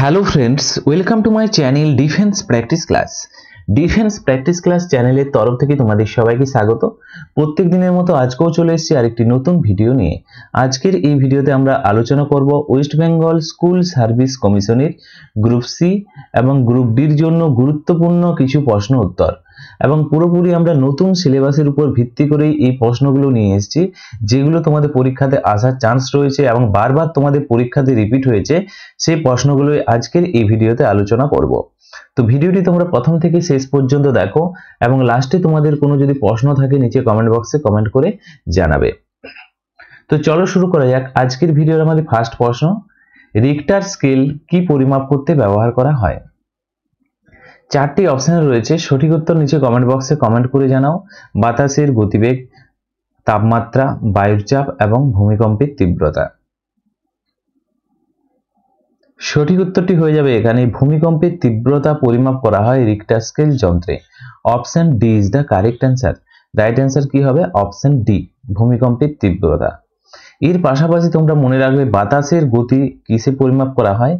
Hello friends, welcome to my channel defence practice class. Defence practice class চ্যানেলের তরফ থেকে তোমাদের সবাইকে স্বাগত। প্রত্যেক দিনের মতো আজকেও চলে এসেছি আরেকটি নতুন ভিডিও নিয়ে। আজকের এই ভিডিওতে আমরা আলোচনা করব ওয়েস্ট বেঙ্গল স্কুল সার্ভিস কমিশনের গ্রুপ সি এবং গ্রুপ ডির জন্য গুরুত্বপূর্ণ কিছু প্রশ্ন উত্তর, এবং পুরোপুরি আমরা নতুন সিলেবাসের উপর ভিত্তি করেই এই প্রশ্নগুলো নিয়ে এসেছি, যেগুলো তোমাদের পরীক্ষাতে আসার চান্স রয়েছে এবং বারবার তোমাদের পরীক্ষাতে রিপিট হয়েছে। সেই প্রশ্নগুলো আজকের এই ভিডিওতে আলোচনা করব। তো ভিডিওটি তোমরা প্রথম থেকে শেষ পর্যন্ত দেখো এবং লাস্টে তোমাদের কোনো যদি প্রশ্ন থাকে নিচে কমেন্ট বক্সে কমেন্ট করে জানাবে। তো চলো শুরু করা যাক। আজকের ভিডিওর আমাদের ফার্স্ট প্রশ্ন, রিক্টার স্কেল কি পরিমাপ করতে ব্যবহার করা হয়? চারটি অপশন রয়েছে, সঠিক উত্তর নিচে কমেন্ট বক্সে কমেন্ট করে জানাও। বাতাসের গতিবেগ, তাপমাত্রা, বায়ুর চাপ এবং ভূমিকম্পের তীব্রতা। সঠিক উত্তরটি হয়ে যাবে এখানে, ভূমিকম্পের তীব্রতা পরিমাপ করা হয় রিক্টার স্কেল যন্ত্রে। Option D is the correct answer. Right answer কি হবে? অপশন ডি, ভূমিকম্পের তীব্রতা। এর পাশাপাশি তোমরা মনে রাখবে বাতাসের গতি কিসে পরিমাপ করা হয়?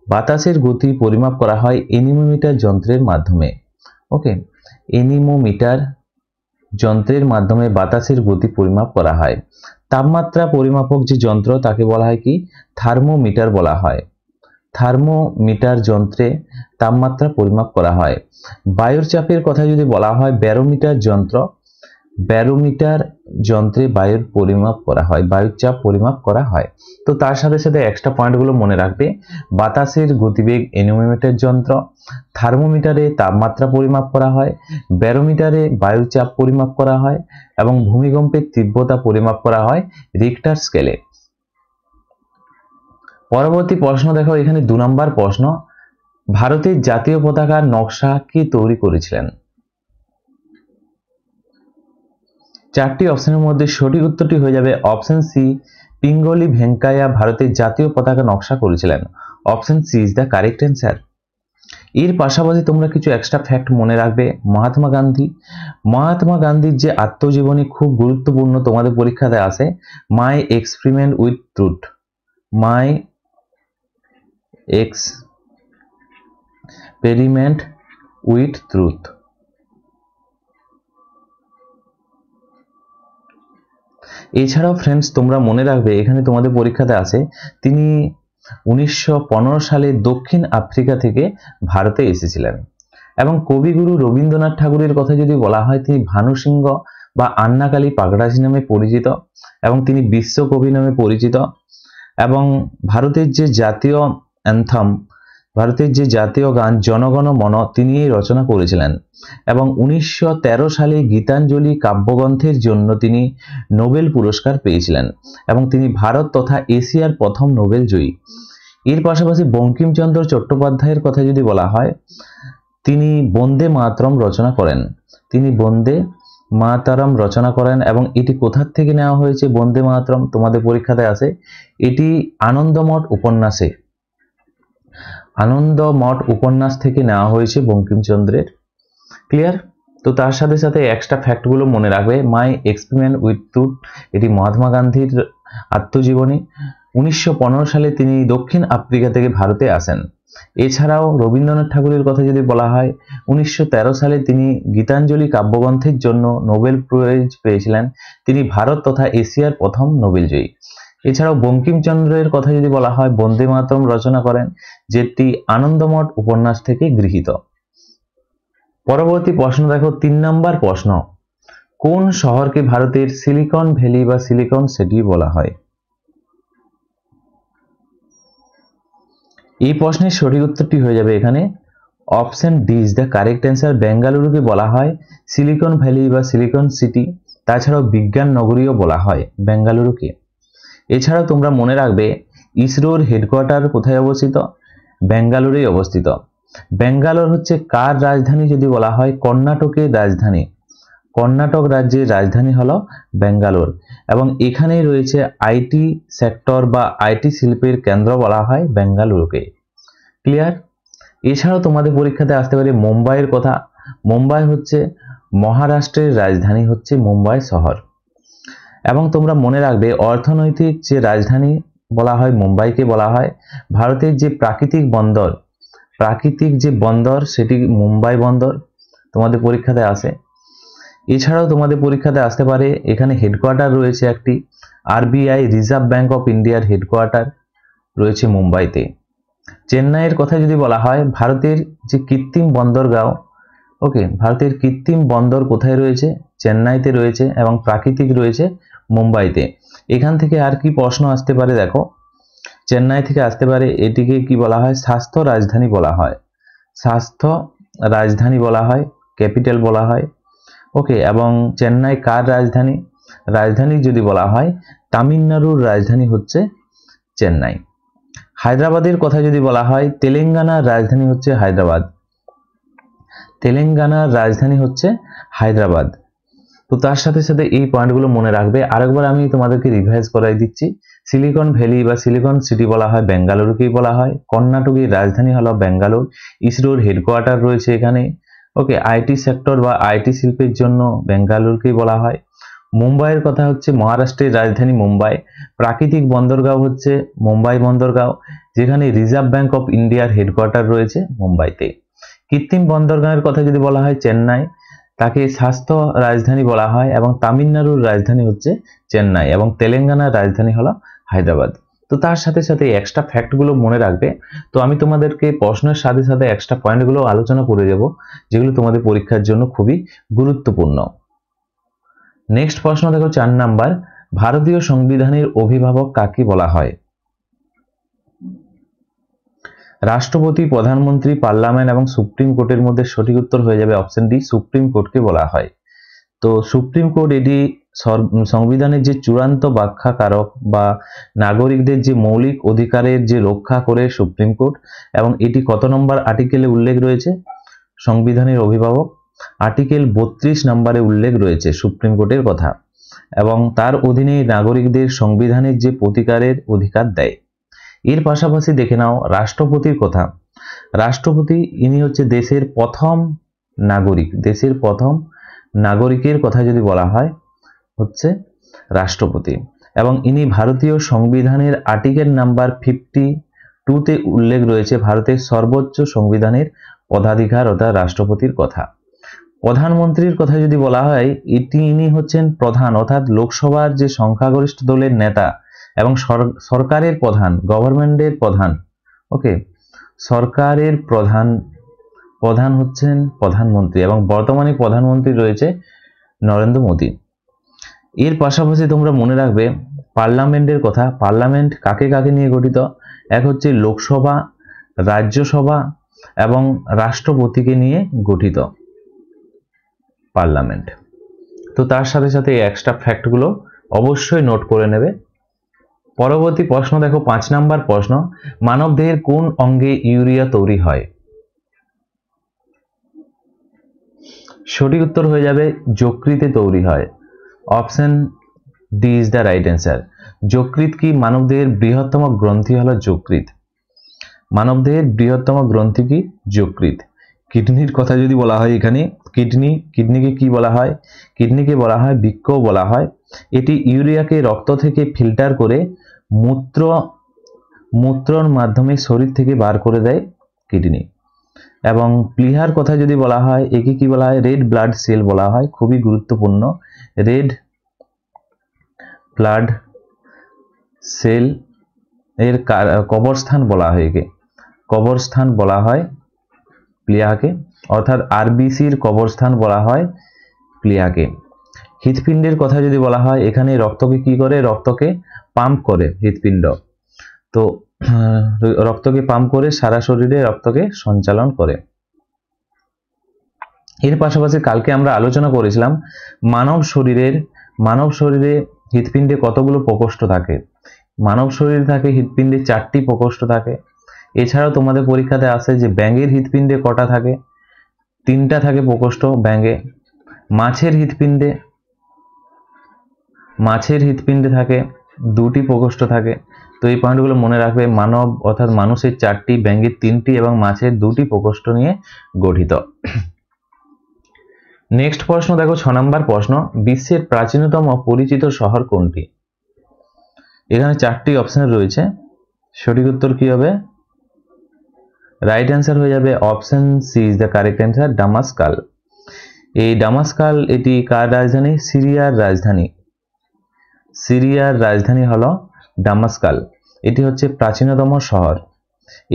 বাতাসের গতি পরিমাপ করা হয় এনিমোমিটার যন্ত্রের মাধ্যমে। ওকে, এনিমোমিটার যন্ত্রের মাধ্যমে বাতাসের গতি পরিমাপ করা হয়। তাপমাত্রা পরিমাপক যে যন্ত্র তাকে বলা হয় কি? থার্মোমিটার বলা হয়। থার্মোমিটার যন্ত্রে তাপমাত্রা পরিমাপ করা হয়। বায়ুর চাপের কথা যদি বলা হয়, ব্যারোমিটার যন্ত্র, ব্যারোমিটার যন্ত্রে বায়ুর পরিমাপ করা হয়, বায়ুর চাপ পরিমাপ করা হয়। তো তার সাথে সাথে এক্সট্রা পয়েন্টগুলো মনে রাখবে। বাতাসের গতিবেগ এনিমোমিটার যন্ত্র, থার্মোমিটারে তাপমাত্রা পরিমাপ করা হয়, ব্যারোমিটারে বায়ুর চাপ পরিমাপ করা হয় এবং ভূমিকম্পের তীব্রতা পরিমাপ করা হয় রিক্টার স্কেলে। পরবর্তী প্রশ্ন দেখো, এখানে 2 নম্বর প্রশ্ন, ভারতের জাতীয় পতাকার নকশা কে তৈরি করেছিলেন? চারটি অপশনের মধ্যে সঠিক উত্তরটি হয়ে যাবে অপশন সি, পিঙ্গলি ভেঙ্কাইয়া ভারতের জাতীয় পতাকা নকশা করেছিলেন। Option C is the correct answer. এর পাশাপাশি তোমরা কিছু এক্সট্রা ফ্যাক্ট মনে রাখবে। মহাত্মা গান্ধীর যে আত্মজীবনী খুব গুরুত্বপূর্ণ, তোমাদের পরীক্ষাতে আসে। মাই experiment with truth, my experiment with truth. এছাড়াও ফ্রেন্ডস তোমরা মনে রাখবে, এখানে তোমাদের পরীক্ষাতে আসে, তিনি 1915 সালে দক্ষিণ আফ্রিকা থেকে ভারতে এসেছিলেন। এবং কবিগুরু রবীন্দ্রনাথ ঠাকুরের কথা যদি বলা হয়, তিনি ভানু সিংহ বা আন্নাকালী পাগড়াঝি নামে পরিচিত এবং তিনি বিশ্বকবি নামে পরিচিত। এবং ভারতের যে জাতীয় অ্যান্থম, ভারতের যে জাতীয় গান জনগণ মন, তিনি এই রচনা করেছিলেন। এবং 1913 সালে গীতাঞ্জলি কাব্যগ্রন্থের জন্য তিনি নোবেল পুরস্কার পেয়েছিলেন এবং তিনি ভারত তথা এশিয়ার প্রথম নোবেল জয়ী। এর পাশাপাশি বঙ্কিমচন্দ্র চট্টোপাধ্যায়ের কথা যদি বলা হয়, তিনি বন্দে মাতরম রচনা করেন। তিনি বন্দে মাতরম রচনা করেন এবং এটি কোথার থেকে নেওয়া হয়েছে? বন্দে মাতরম তোমাদের পরীক্ষাতে আসে, এটি আনন্দমঠ উপন্যাসে, আনন্দমঠ উপন্যাস থেকে নেওয়া হয়েছে বঙ্কিমচন্দ্রের। ক্লিয়ার? তো তার সাথে সাথে এক্সট্রা ফ্যাক্টগুলো মনে রাখবে। মাই এক্সপেরিমেন্ট উইথ ট্রুথ, এটি মহাত্মা গান্ধীর আত্মজীবনী। 1915 সালে তিনি দক্ষিণ আফ্রিকা থেকে ভারতে আসেন। এছাড়াও রবীন্দ্রনাথ ঠাকুরের কথা যদি বলা হয়, 1913 সালে তিনি গীতাঞ্জলি কাব্যগ্রন্থের জন্য নোবেল প্রাইজ পেয়েছিলেন। তিনি ভারত তথা এশিয়ার প্রথম নোবেল জয়ী। এছাড়াও বঙ্কিমচন্দ্রের কথা যদি বলা হয়, বন্দে মাতরম রচনা করেন, যেটি আনন্দমঠ উপন্যাস থেকে গৃহীত। পরবর্তী প্রশ্ন দেখো, 3 নম্বর প্রশ্ন, কোন শহরকে ভারতের সিলিকন ভ্যালি বা সিলিকন সিটি বলা হয়? এই প্রশ্নের সঠিক উত্তরটি হয়ে যাবে এখানে option D is the correct answer. বেঙ্গালুরুকে বলা হয় সিলিকন ভ্যালি বা সিলিকন সিটি। তাছাড়াও বিজ্ঞান নগরীও বলা হয় বেঙ্গালুরুকে। এছাড়াও তোমরা মনে রাখবে, ইসরোর হেডকোয়ার্টার কোথায় অবস্থিত? বেঙ্গালুরুই অবস্থিত। বেঙ্গালোর হচ্ছে কার রাজধানী যদি বলা হয়? কর্ণাটকের রাজধানী। কর্ণাটক রাজ্যের রাজধানী হলো বেঙ্গালোর এবং এখানেই রয়েছে আইটি সেক্টর বা আইটি শিল্পের কেন্দ্র বলা হয় বেঙ্গালুরুকে। ক্লিয়ার? এছাড়াও তোমাদের পরীক্ষাতে আসতে পারে মুম্বাইয়ের কথা। মুম্বাই হচ্ছে মহারাষ্ট্রের রাজধানী, হচ্ছে মুম্বাই শহর। এবং তোমরা মনে রাখবে, অর্থনৈতিক যে রাজধানী বলা হয়, মুম্বাইকে বলা হয়। ভারতের যে প্রাকৃতিক বন্দর সেটি মুম্বাই বন্দর, তোমাদের পরীক্ষাতে আসে। এছাড়াও তোমাদের পরীক্ষাতে আসতে পারে এখানে হেডকোয়ার্টার রয়েছে একটি, আরবিআই রিজার্ভ ব্যাংক অফ ইন্ডিয়ার হেডকোয়ার্টার রয়েছে মুম্বাইতে। চেন্নাইয়ের কথা যদি বলা হয়, ভারতের যে কৃত্রিম বন্দরগাঁও, ওকে, ভারতের কৃত্রিম বন্দর কোথায় রয়েছে? চেন্নাইতে রয়েছে, এবং প্রাকৃতিক রয়েছে মুম্বাইতে। এখান থেকে আর কি প্রশ্ন আসতে পারে দেখো, চেন্নাই থেকে আসতে পারে, এটিকে কি বলা হয়? স্বাস্থ্য রাজধানী বলা হয়, স্বাস্থ্য রাজধানী বলা হয়, ক্যাপিটাল বলা হয়। ওকে, এবং চেন্নাই কার রাজধানী? রাজধানী যদি বলা হয়, তামিলনাড়ুর রাজধানী হচ্ছে চেন্নাই। হায়দ্রাবাদের কথা যদি বলা হয়, তেলেঙ্গানার রাজধানী হচ্ছে হায়দ্রাবাদ, তেলেঙ্গানার রাজধানী হচ্ছে হায়দ্রাবাদ। তো তার সাথে সাথে এই পয়েন্টগুলো মনে রাখবে। আরেকবার আমি তোমাদেরকে রিভাইজ করাই দিচ্ছি। সিলিকন ভ্যালি বা সিলিকন সিটি বলা হয় বেঙ্গালুরুকেই বলা হয়। কর্ণাটকের রাজধানী হলো বেঙ্গালুরু, ইসরোর হেডকোয়ার্টার রয়েছে এখানে। ওকে, আইটি সেক্টর বা আইটি শিল্পের জন্য বেঙ্গালুরুকেই বলা হয়। মুম্বাইয়ের কথা হচ্ছে মহারাষ্ট্রের রাজধানী মুম্বাই, প্রাকৃতিক বন্দরগাঁও হচ্ছে মুম্বাই বন্দরগাঁও, যেখানে রিজার্ভ ব্যাংক অফ ইন্ডিয়ার হেডকোয়ার্টার রয়েছে মুম্বাইতে। কৃত্রিম বন্দরগাঁওয়ের কথা যদি বলা হয় চেন্নাই, তাকে স্বাস্থ্য রাজধানী বলা হয়, এবং তামিলনাড়ুর রাজধানী হচ্ছে চেন্নাই, এবং তেলেঙ্গানার রাজধানী হলো হায়দ্রাবাদ। তো তার সাথে সাথে এক্সট্রা ফ্যাক্টগুলো মনে রাখবে। তো আমি তোমাদেরকে প্রশ্নের সাথে সাথে এক্সট্রা পয়েন্টগুলো আলোচনা করে দেব, যেগুলো তোমাদের পরীক্ষার জন্য খুবই গুরুত্বপূর্ণ। নেক্সট প্রশ্ন দেখো 4 নাম্বার, ভারতীয় সংবিধানের অভিভাবক কাকে বলা হয়? রাষ্ট্রপতি, প্রধানমন্ত্রী, পার্লামেন্ট এবং সুপ্রিম কোর্টের মধ্যে সঠিক উত্তর হয়ে যাবে অপশন ডি, সুপ্রিম কোর্টকে বলা হয়। তো সুপ্রিম কোর্ট এটি সংবিধানের যে চূড়ান্ত ব্যাখ্যাকারক বা নাগরিকদের যে মৌলিক অধিকারের যে রক্ষা করে সুপ্রিম কোর্ট, এবং এটি কত নম্বর আর্টিকেলে উল্লেখ রয়েছে সংবিধানের অভিভাবক? আর্টিকেল 32 নম্বরে উল্লেখ রয়েছে সুপ্রিম কোর্টের কথা, এবং তার অধীনে নাগরিকদের সংবিধানের যে প্রতিকারের অধিকার দেয়। এর পাশাপাশি দেখে নাও রাষ্ট্রপতির কথা। রাষ্ট্রপতি ইনি হচ্ছে দেশের প্রথম নাগরিক, দেশের প্রথম নাগরিকের কথা যদি বলা হয় হচ্ছে রাষ্ট্রপতি, এবং ইনি ভারতীয় সংবিধানের আর্টিকেল নাম্বার 52-তে উল্লেখ রয়েছে ভারতের সর্বোচ্চ সংবিধানের পদাধিকার অর্থাৎ রাষ্ট্রপতির কথা। প্রধানমন্ত্রীর কথা যদি বলা হয়, ইনি হচ্ছেন প্রধান অর্থাৎ লোকসভার যে সংখ্যাগরিষ্ঠ দলের নেতা এবং সরকারের প্রধান, গভর্নমেন্টের প্রধান। ওকে, সরকারের প্রধান হচ্ছেন প্রধানমন্ত্রী, এবং বর্তমানে প্রধানমন্ত্রী রয়েছে নরেন্দ্র মোদী। এর পাশাপাশি তোমরা মনে রাখবে পার্লামেন্টের কথা। পার্লামেন্ট কাকে কাকে নিয়ে গঠিত? এক হচ্ছে লোকসভা, রাজ্যসভা এবং রাষ্ট্রপতিকে নিয়ে গঠিত পার্লামেন্ট। তো তার সাথে সাথে এই এক্সট্রা ফ্যাক্টগুলো অবশ্যই নোট করে নেবে। পরবর্তী প্রশ্ন দেখো 5 নাম্বার প্রশ্ন, মানবদেহের কোন অঙ্গে ইউরিয়া তৈরি হয়? সঠিক উত্তর হয়ে যাবে যকৃতে তৈরি হয়, option D is the right answer. যকৃৎ কি? মানবদেহের বৃহত্তম গ্রন্থি হলো যকৃৎ। মানবদেহের বৃহত্তম গ্রন্থি কি? যকৃৎ। কিডনির কথা যদি বলা হয়, এখানে কিডনিকে কি বলা হয়? কিডনিকে বলা হয় বৃক্ক বলা হয়। এটি ইউরিয়াকে রক্ত থেকে ফিল্টার করে মূত্রর মাধ্যমে শরীর থেকে বার করে দেয় কিডনি। এবং প্লিহার কথা যদি বলা হয়, একে কি বলা হয়? রেড ব্লাড সেল বলা হয়, খুবই গুরুত্বপূর্ণ। রেড ব্লাড সেল এর কবরস্থান বলা হয়, একে কবরস্থান বলা হয় প্লিহাকে, অর্থাৎ আরবিসির কবরস্থান বলা হয় প্লিহাকে। হৃৎপিণ্ডের কথা যদি বলা হয়, এখানে রক্তকে কি করে? রক্তকে পাম্প করে হৃৎপিণ্ড। তো রক্তকে পাম্প করে সারা শরীরে রক্তকে সঞ্চালন করে। এর পাশাপাশি কালকে আমরা আলোচনা করেছিলাম মানব শরীরে হৃৎপিণ্ডে কতগুলো প্রকোষ্ঠ থাকে। মানব শরীরে থাকে হৃৎপিণ্ডে 4টি প্রকোষ্ঠ থাকে। এছাড়াও তোমাদের পরীক্ষাতে আসে যে ব্যাঙের হৃৎপিণ্ডে কটা থাকে? 3টা থাকে প্রকোষ্ঠ ব্যাঙে। মাছের হৃৎপিণ্ডে থাকে 2টি প্রকোষ্ঠ থাকে। তো এই পয়েন্টগুলো মনে রাখবে। মানব অর্থাৎ মানুষের 4টি, ব্যাঙের 3টি এবং মাছের 2টি প্রকোষ্ঠ নিয়ে গঠিত। নেক্সট প্রশ্ন দেখো 6 নম্বর প্রশ্ন, বিশ্বের প্রাচীনতম পরিচিত শহর কোনটি? এখানে 4টি অপশন রয়েছে, সঠিক উত্তর কি হবে? রাইট অ্যান্সার হয়ে যাবে option C is the correct answer, Damascus. এই দামাস্কাল এটি কার রাজধানী? সিরিয়ার রাজধানী। সিরিয়ার রাজধানী হলো দামাস্কাল। এটি হচ্ছে প্রাচীনতম শহর।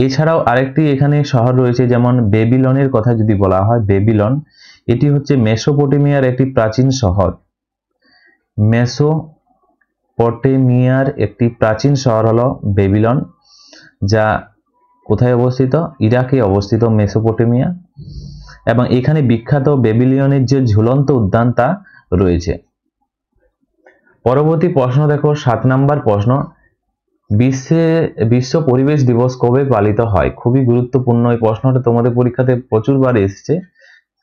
এছাড়াও আরেকটি এখানে শহর রয়েছে, যেমন বেবিলনের কথা যদি বলা হয়, বেবিলন এটি হচ্ছে মেসোপটেমিয়ার একটি প্রাচীন শহর। মেসোপটেমিয়ার একটি প্রাচীন শহর হলো বেবিলন, যা কোথায় অবস্থিত? ইরাকে অবস্থিত মেসোপটেমিয়া। এবং এখানে বিখ্যাত বেবিলিয়নের যে ঝুলন্ত উদ্যান তা রয়েছে। পরবর্তী প্রশ্ন দেখো, 7 নম্বর প্রশ্ন, বিশ্ব পরিবেশ দিবস কবে পালিত হয়? খুবই গুরুত্বপূর্ণ এই প্রশ্নটা, তোমাদের পরীক্ষাতে প্রচুরবার এসেছে।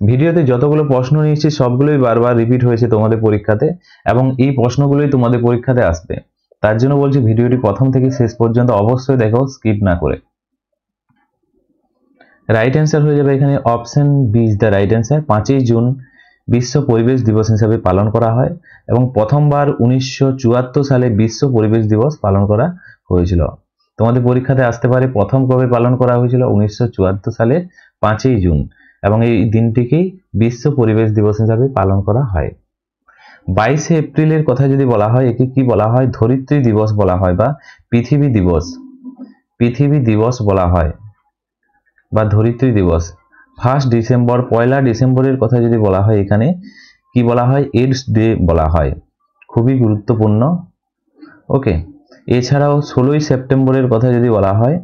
ভিডিওতে যতগুলো প্রশ্ন নিয়েছি সবগুলোই বারবার রিপিট হয়েছে তোমাদের পরীক্ষাতে, এবং এই প্রশ্নগুলোই তোমাদের পরীক্ষাতে আসবে। তার জন্য বলছি ভিডিওটি প্রথম থেকে শেষ পর্যন্ত অবশ্যই দেখো, স্কিপ না করে। রাইট অ্যান্সার হয়ে যাবে এখানে option B is the right answer. 5ই জুন বিশ্ব পরিবেশ দিবস হিসাবে পালন করা হয়, এবং প্রথমবার 1974 সালে বিশ্ব পরিবেশ দিবস পালন করা হয়েছিল। তোমাদের পরীক্ষাতে আসতে পারে প্রথম কবে পালন করা হয়েছিল? 1974 সালের 5ই জুন, এবং এই দিনটিকেই বিশ্ব পরিবেশ দিবস হিসাবে পালন করা হয়। 22শে এপ্রিলের কথা যদি বলা হয়, একে কি বলা হয়? ধরিত্রী দিবস বলা হয়, বা পৃথিবী দিবস, পৃথিবী দিবস বলা হয়, বা ধরিত্রী দিবস। 1 ডিসেম্বর, 1 ডিসেম্বরের কথা যদি বলা হয়, এখানে কি বলা হয়? এইডস ডে বলা হয়। খুবই গুরুত্বপূর্ণ। ওকে, এছাড়াও 16ই সেপ্টেম্বরের কথা যদি বলা হয়,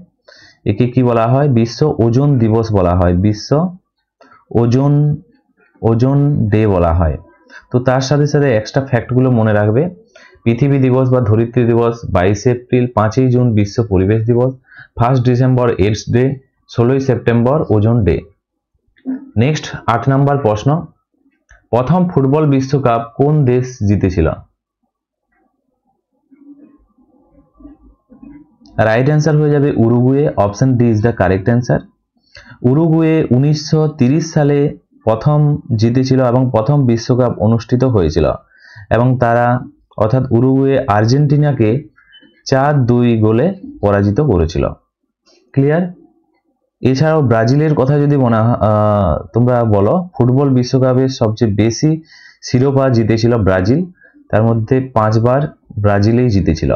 একে কি বলা হয়? বিশ্ব ওজোন দিবস বলা হয়, বিশ্ব ওজোন ডে বলা হয়। তো তার সাথে সাথে এক্সট্রা ফ্যাক্টগুলো মনে রাখবে। পৃথিবী দিবস বা ধরিত্রী দিবস, 22শে এপ্রিল, 5ই জুন বিশ্ব পরিবেশ দিবস, 1 ডিসেম্বর এইডস ডে, 16ই September ozone day. Next 8 number প্রশ্ন, প্রথম ফুটবল বিশ্বকাপ কোন দেশ জিতেছিল? রাইট অ্যান্সার হয়ে যাবে Uruguay. Option D is the correct answer. Uruguay 1930 সালে প্রথম জিতেছিল, এবং প্রথম বিশ্বকাপ অনুষ্ঠিত হয়েছিল, এবং তারা অর্থাৎ উরুগুয়ে আর্জেন্টিনাকে 4-2 গোলে পরাজিত করেছিল। ক্লিয়ার? এছাড়াও ব্রাজিলের কথা যদি তোমরা বলো, ফুটবল বিশ্বকাপের সবচেয়ে বেশি শিরোপা জিতেছিল ব্রাজিল, তার মধ্যে 5 বার ব্রাজিলেই জিতেছিল।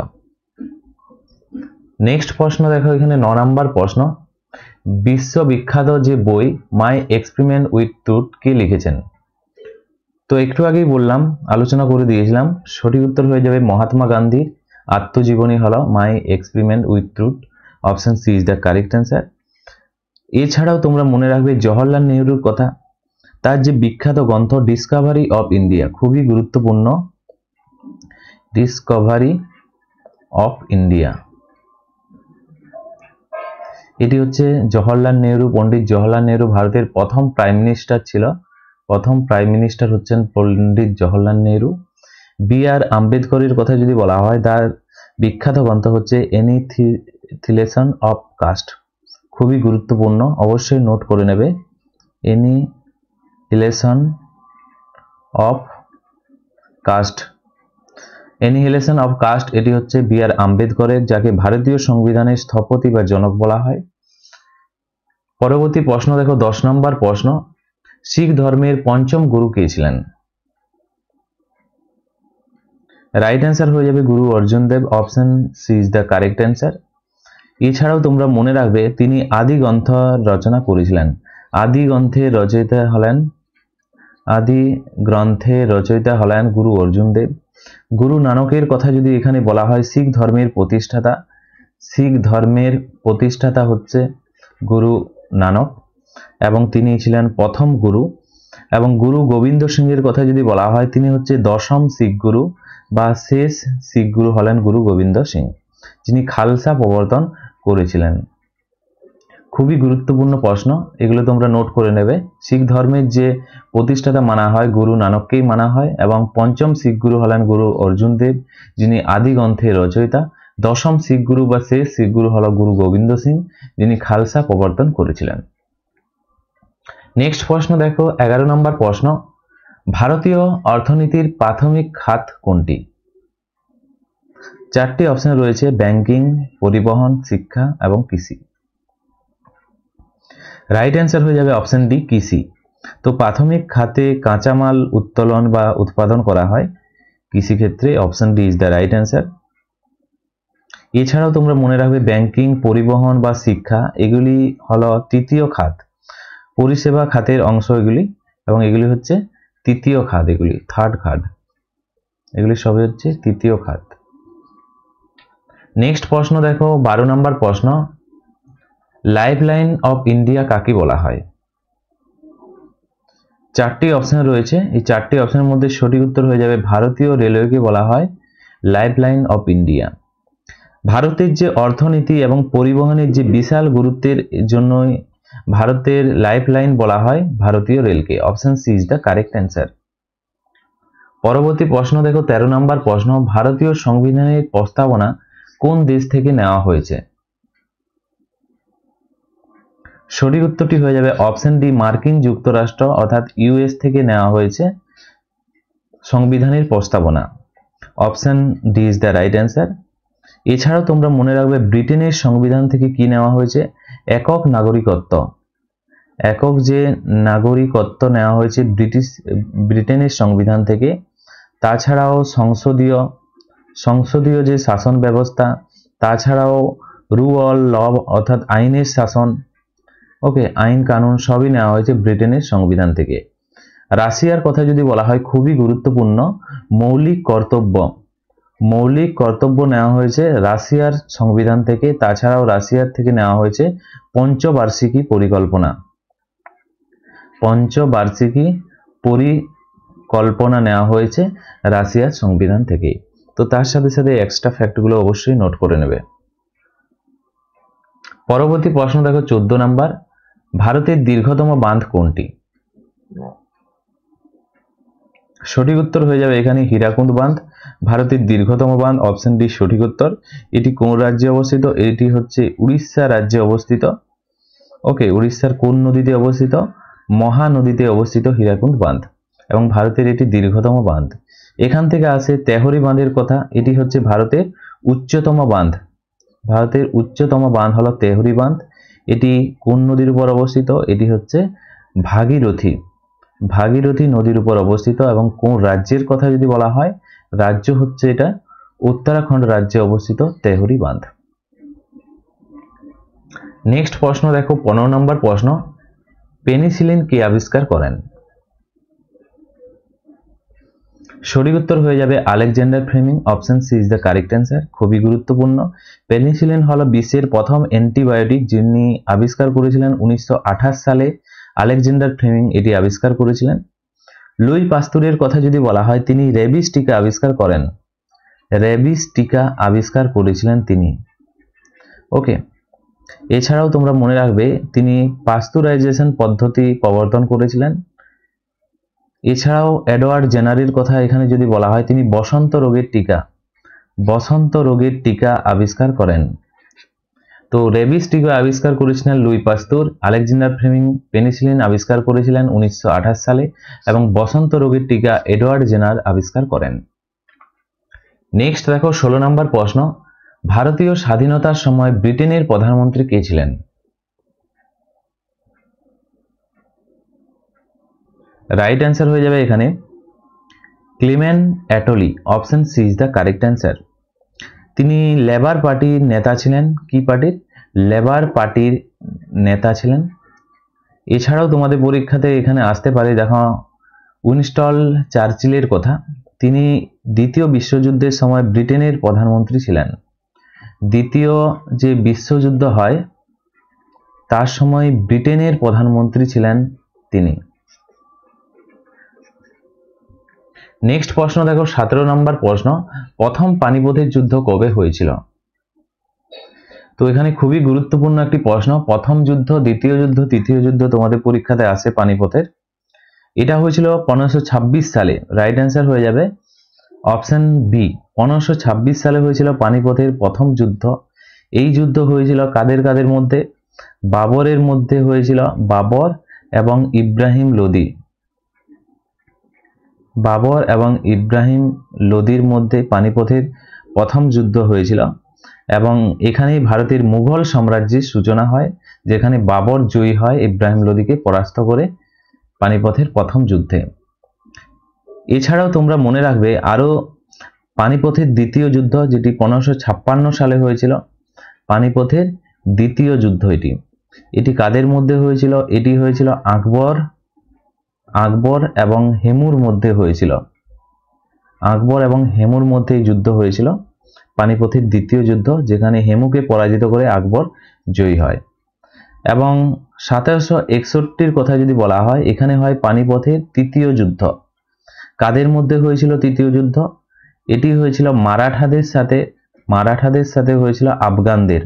নেক্সট প্রশ্ন দেখো, এখানে 9 নম্বর প্রশ্ন, বিশ্ববিখ্যাত যে বই মাই এক্সপেরিমেন্ট উইথ ট্রুথ কে লিখেছেন? তো একটু আগেই বললাম, আলোচনা করে দিয়েছিলাম, সঠিক উত্তর হয়ে যাবে মহাত্মা গান্ধীর আত্মজীবনী হলো my experiment with truth. Option C is the correct answer. এছাড়াও তোমরা মনে রাখবে জওহরলাল নেহরুর কথা, তার যে বিখ্যাত গ্রন্থ ডিসকভারি অফ ইন্ডিয়া, খুবই গুরুত্বপূর্ণ, ডিসকভারি অফ ইন্ডিয়া। এটি হচ্ছে জওহরলাল নেহরু, পণ্ডিত জওহরলাল নেহরু ভারতের প্রথম প্রাইম মিনিস্টার ছিল। প্রথম প্রাইম মিনিস্টার হচ্ছেন পণ্ডিত জওহরলাল নেহরু। বি.আর. আম্বেদকরের কথা যদি বলা হয়, তার বিখ্যাত গ্রন্থ হচ্ছে এনিহিলেশন অফ কাস্ট। খুবই গুরুত্বপূর্ণ, অবশ্যই নোট করে নেবে। এনিহিলেশন অফ কাস্ট, এনিহিলেশন অফ কাস্ট এটি হচ্ছে বি.আর. আম্বেদকরের, যাকে ভারতীয় সংবিধানের স্থপতি বা জনক বলা হয়। পরবর্তী প্রশ্ন দেখো, 10 নম্বর প্রশ্ন, শিখ ধর্মের পঞ্চম গুরু কে ছিলেন? রাইট অ্যান্সার হয়ে যাবে Guru Arjun Dev. Option C is the correct answer. এছাড়াও তোমরা মনে রাখবে তিনি আদি গ্রন্থ রচনা করেছিলেন। আদি গ্রন্থের রচয়িতা হলেন গুরু অর্জুন দেব। গুরু নানকের কথা যদি এখানে বলা হয়, শিখ ধর্মের প্রতিষ্ঠাতা হচ্ছে গুরু নানক, এবং তিনি ছিলেন প্রথম গুরু। এবং গুরু গোবিন্দ সিংহের কথা যদি বলা হয়, তিনি হচ্ছে 10ম শিখ গুরু, বা শেষ শিখ গুরু হলেন গুরু গোবিন্দ সিং, যিনি খালসা প্রবর্তন করেছিলেন। খুবই গুরুত্বপূর্ণ প্রশ্ন, এগুলো তোমরা নোট করে নেবে। শিখ ধর্মের যে প্রতিষ্ঠাতা মানা হয় গুরু নানককেই মানা হয়, এবং পঞ্চম শিখ গুরু হলেন গুরু অর্জুন দেব, যিনি আদি গ্রন্থের রচয়িতা। 10ম শিখ গুরু বা শেষ শিখ গুরু হল গুরু গোবিন্দ সিং, যিনি খালসা প্রবর্তন করেছিলেন। নেক্সট প্রশ্ন দেখো, 11 নম্বর প্রশ্ন, ভারতীয় অর্থনীতির প্রাথমিক খাত কোনটি? চারটি অপশন রয়েছে, ব্যাংকিং, পরিবহন, শিক্ষা এবং কৃষি। রাইট অ্যান্সার হয়ে যাবে অপশন ডি, কৃষি। তো প্রাথমিক খাতে কাঁচামাল উত্তোলন বা উৎপাদন করা হয় কৃষিক্ষেত্রে, option D is the right answer. এছাড়াও তোমরা মনে রাখবে ব্যাংকিং, পরিবহন বা শিক্ষা এগুলি হলো তৃতীয় খাত, পরিষেবা খাতের অংশ এগুলি, এবং এগুলি হচ্ছে তৃতীয় খাত, এগুলি থার্ড খাত, এগুলি সবই হচ্ছে তৃতীয় খাত। নেক্সট প্রশ্ন দেখো, 12 নম্বর প্রশ্ন, লাইফলাইন অফ ইন্ডিয়া কাকে বলা হয়? চারটি অপশন রয়েছে, এই চারটি অপশনের মধ্যে সঠিক উত্তর হয়ে যাবে ভারতীয় রেলওয়েকে বলা হয় লাইফলাইন অফ ইন্ডিয়া। ভারতের যে অর্থনীতি এবং পরিবহনের যে বিশাল গুরুত্বের জন্যই ভারতের লাইফলাইন বলা হয় ভারতীয় রেলকে, option C is the correct answer. পরবর্তী প্রশ্ন দেখো, 13 নম্বর প্রশ্ন, ভারতীয় সংবিধানের প্রস্তাবনা কোন দেশ থেকে নেওয়া হয়েছে? সঠিক উত্তরটি হয়ে যাবে অপশন ডি, মার্কিন যুক্তরাষ্ট্র অর্থাৎ ইউএস থেকে নেওয়া হয়েছে সংবিধানের প্রস্তাবনা, option D is the right answer. এছাড়াও তোমরা মনে রাখবে ব্রিটেনের সংবিধান থেকে কি নেওয়া হয়েছে? একক নাগরিকত্ব, একক যে নাগরিকত্ব নেওয়া হয়েছে ব্রিটেনের সংবিধান থেকে। তাছাড়াও সংসদীয় যে শাসন ব্যবস্থা, তাছাড়াও রুল ল অর্থাৎ আইনের শাসন, ওকে, আইন কানুন সবই নেওয়া হয়েছে ব্রিটেনের সংবিধান থেকে। রাশিয়ার কথা যদি বলা হয়, খুবই গুরুত্বপূর্ণ, মৌলিক কর্তব্য নেওয়া হয়েছে রাশিয়ার সংবিধান থেকে। তাছাড়াও রাশিয়ার থেকে নেওয়া হয়েছে পঞ্চবার্ষিকী পরিকল্পনা নেওয়া হয়েছে রাশিয়ার সংবিধান থেকে। তো তার সাথে সাথে এক্সট্রা ফ্যাক্টগুলো অবশ্যই নোট করে নেবে। পরবর্তী প্রশ্ন দেখো, 14 নাম্বার, ভারতের দীর্ঘতম বাঁধ কোনটি? সঠিক উত্তর হয়ে যাবে এখানে হীরাকুন্দ বাঁধ, ভারতের দীর্ঘতম বাঁধ, অপশন ডি সঠিক উত্তর। এটি কোন রাজ্যে অবস্থিত? এটি হচ্ছে উড়িষ্যা রাজ্যে অবস্থিত। ওকে, উড়িষ্যার কোন নদীতে অবস্থিত? মহানদীতে অবস্থিত হীরাকুন্দ বাঁধ, এবং ভারতের এটি দীর্ঘতম বাঁধ। এখান থেকে আসে তেহরি বাঁধের কথা, এটি হচ্ছে ভারতের উচ্চতম বাঁধ। ভারতের উচ্চতম বাঁধ হলো তেহরি বাঁধ। এটি কোন নদীর উপর অবস্থিত? এটি হচ্ছে ভাগীরথী নদীর উপর অবস্থিত। এবং কোন রাজ্যের কথা যদি বলা হয়, রাজ্য হচ্ছে এটা উত্তরাখণ্ড রাজ্যে অবস্থিত তেহরি বাঁধ। নেক্সট প্রশ্ন দেখো, 15 নম্বর প্রশ্ন, পেনিসিলিন কে আবিষ্কার করেন? সঠিক উত্তর হয়ে যাবে Alexander Fleming, option C is the correct answer. খুবই গুরুত্বপূর্ণ, পেনিসিলিন হলো বিশ্বের প্রথম অ্যান্টিবায়োটিক, যিনি আবিষ্কার করেছিলেন 1928 সালে আলেকজান্ডার ফ্লেমিং এটি আবিষ্কার করেছিলেন। লুই পাস্তুরের কথা যদি বলা হয়, তিনি রেবিস টিকা আবিষ্কার করেছিলেন তিনি। ওকে, এছাড়াও তোমরা মনে রাখবে তিনি পাস্তুরাইজেশন পদ্ধতি প্রবর্তন করেছিলেন। এছাড়াও এডওয়ার্ড জেনারের কথা এখানে যদি বলা হয়, তিনি বসন্ত রোগের টিকা আবিষ্কার করেন। তো রেবিস টিকা আবিষ্কার করেছিলেন Louis Pasteur, Alexander Fleming penicillin আবিষ্কার করেছিলেন 1928 সালে, এবং বসন্ত রোগের টিকা এডওয়ার্ড জেনার আবিষ্কার করেন। নেক্সট দেখো, 16 নম্বর প্রশ্ন, ভারতীয় স্বাধীনতার সময় ব্রিটেনের প্রধানমন্ত্রী কে ছিলেন? রাইট অ্যান্সার হয়ে যাবে এখানে Clement Attlee, option C is the correct answer. তিনি লেবার পার্টির নেতা ছিলেন। কি পার্টির? লেবার পার্টির নেতা ছিলেন। এছাড়াও তোমাদের পরীক্ষাতে এখানে আসতে পারে, দেখো উইনস্টন চার্চিলের কথা, তিনি দ্বিতীয় বিশ্বযুদ্ধের সময় ব্রিটেনের প্রধানমন্ত্রী ছিলেন। দ্বিতীয় যে বিশ্বযুদ্ধ হয় তার সময় ব্রিটেনের প্রধানমন্ত্রী ছিলেন তিনি। নেক্সট প্রশ্ন দেখো, 17 নম্বর প্রশ্ন, প্রথম পানিপথের যুদ্ধ কবে হয়েছিল? তো এখানে খুবই গুরুত্বপূর্ণ একটি প্রশ্ন। প্রথম যুদ্ধ, দ্বিতীয় যুদ্ধ, তৃতীয় যুদ্ধ তোমাদের পরীক্ষাতে আসে পানিপথের। এটা হয়েছিল 1526 সালে। রাইট অ্যান্সার হয়ে যাবে অপশন বি, 1526 সালে হয়েছিল পানিপথের প্রথম যুদ্ধ। এই যুদ্ধ হয়েছিল কাদের মধ্যে? বাবরের মধ্যে হয়েছিল, বাবর এবং ইব্রাহিম লোদি। বাবর এবং ইব্রাহিম লোদির মধ্যে পানিপথের প্রথম যুদ্ধ হয়েছিল এবং এখানেই ভারতের মুঘল সাম্রাজ্যের সূচনা হয়, যেখানে বাবর জয়ী হয় ইব্রাহিম লোদিকে পরাস্ত করে পানিপথের প্রথম যুদ্ধে। এছাড়াও তোমরা মনে রাখবে আরো পানিপথের দ্বিতীয় যুদ্ধ, যেটি 1556 সালে হয়েছিল। পানিপথের দ্বিতীয় যুদ্ধ এটি কাদের মধ্যে হয়েছিল? এটি হয়েছিল আকবর এবং হেমুর মধ্যে হয়েছিল। আকবর এবং হেমুর মধ্যে এই যুদ্ধ হয়েছিল, পানিপথের দ্বিতীয় যুদ্ধ, যেখানে হেমুকে পরাজিত করে আকবর জয়ী হয়। এবং 1761-র কথা যদি বলা হয়, এখানে হয় পানিপথের তৃতীয় যুদ্ধ। কাদের মধ্যে হয়েছিল তৃতীয় যুদ্ধ? এটি হয়েছিল মারাঠাদের সাথে হয়েছিল আফগানদের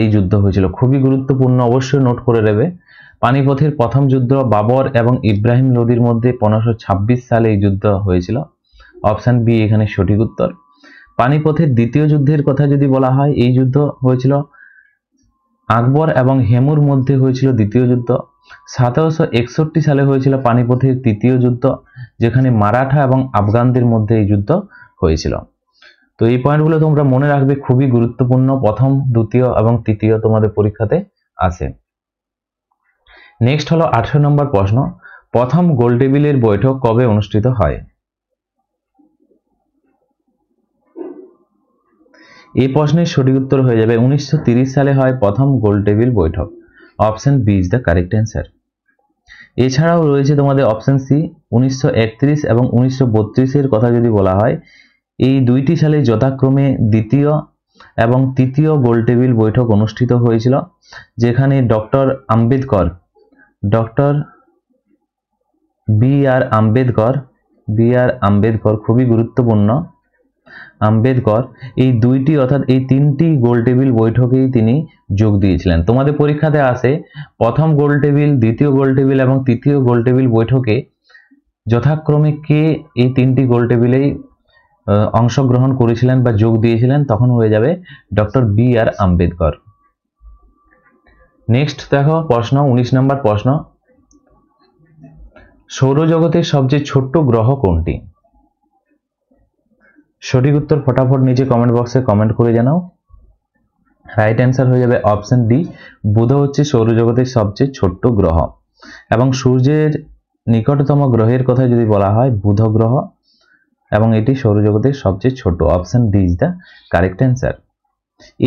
এই যুদ্ধ হয়েছিল। খুবই গুরুত্বপূর্ণ, অবশ্যই নোট করে নেবে। পানিপথের প্রথম যুদ্ধ বাবর এবং ইব্রাহিম লোদির মধ্যে 1526 সালে এই যুদ্ধ হয়েছিল। অপশন বি এখানে সঠিক উত্তর। পানিপথের দ্বিতীয় যুদ্ধের কথা যদি বলা হয়, এই যুদ্ধ হয়েছিল আকবর এবং হেমুর মধ্যে হয়েছিল দ্বিতীয় যুদ্ধ। 1761 সালে হয়েছিল পানিপথের তৃতীয় যুদ্ধ, যেখানে মারাঠা এবং আফগানদের মধ্যে এই যুদ্ধ হয়েছিল। তো এই পয়েন্টগুলো তোমরা মনে রাখবে, খুবই গুরুত্বপূর্ণ। প্রথম, দ্বিতীয় এবং তৃতীয় তোমাদের পরীক্ষাতে আসে। নেক্সট হলো 18 নম্বর প্রশ্ন, প্রথম গোলটেবিলের বৈঠক কবে অনুষ্ঠিত হয়? এই প্রশ্নের সঠিক উত্তর হয়ে যাবে 1930 সালে হয় প্রথম গোলটেবিল বৈঠক। Option B is the correct answer. এছাড়াও রয়েছে তোমাদের অপশন সি, 1931 এবং 1932-এর কথা যদি বলা হয়, এই দুইটি সালে যথাক্রমে দ্বিতীয় এবং তৃতীয় গোলটেবিল বৈঠক অনুষ্ঠিত হয়েছিল, যেখানে ডক্টর বি আর আম্বেদকর খুবই গুরুত্বপূর্ণ, আম্বেদকর এই দুইটি অর্থাৎ এই তিনটি গোলটেবিল বৈঠকেই তিনি যোগ দিয়েছিলেন। তোমাদের পরীক্ষাতে আসে প্রথম গোলটেবিল, দ্বিতীয় গোলটেবিল এবং তৃতীয় গোলটেবিল বৈঠকে যথাক্রমে কে এই তিনটি গোলটেবিলেই অংশগ্রহণ করেছিলেন বা যোগ দিয়েছিলেন, তখন হয়ে যাবে ডক্টর বি আর আম্বেদকর। নেক্সট দেখো প্রশ্ন, 19 নম্বর প্রশ্ন, সৌরজগতের সবচেয়ে ছোট্ট গ্রহ কোনটি? সঠিক উত্তর ফটাফট নিচে কমেন্ট বক্সে কমেন্ট করে জানাও। রাইট অ্যান্সার হয়ে যাবে অপশন ডি, বুধ হচ্ছে সৌরজগতের সবচেয়ে ছোট্ট গ্রহ। এবং সূর্যের নিকটতম গ্রহের কথা যদি বলা হয়, বুধ গ্রহ, এবং এটি সৌরজগতের সবচেয়ে ছোট। Option D is the correct answer.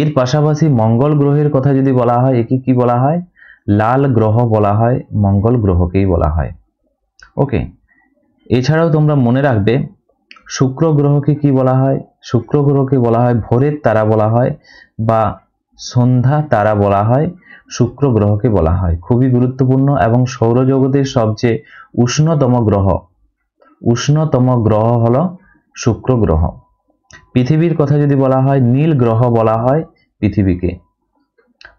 এর পাশাপাশি মঙ্গল গ্রহের কথা যদি বলা হয়, একে কি বলা হয়? লাল গ্রহ বলা হয়, মঙ্গল গ্রহকেই বলা হয়। ওকে, এছাড়াও তোমরা মনে রাখবে শুক্র গ্রহকে কি বলা হয়? শুক্র গ্রহকে বলা হয় ভোরের তারা বলা হয় বা সন্ধ্যা তারা বলা হয়, শুক্র গ্রহকে বলা হয়। খুবই গুরুত্বপূর্ণ এবং সৌরজগতের সবচেয়ে উষ্ণতম গ্রহ হলো শুক্র গ্রহ। পৃথিবীর কথা যদি বলা হয়, নীল গ্রহ বলা হয় পৃথিবীকে।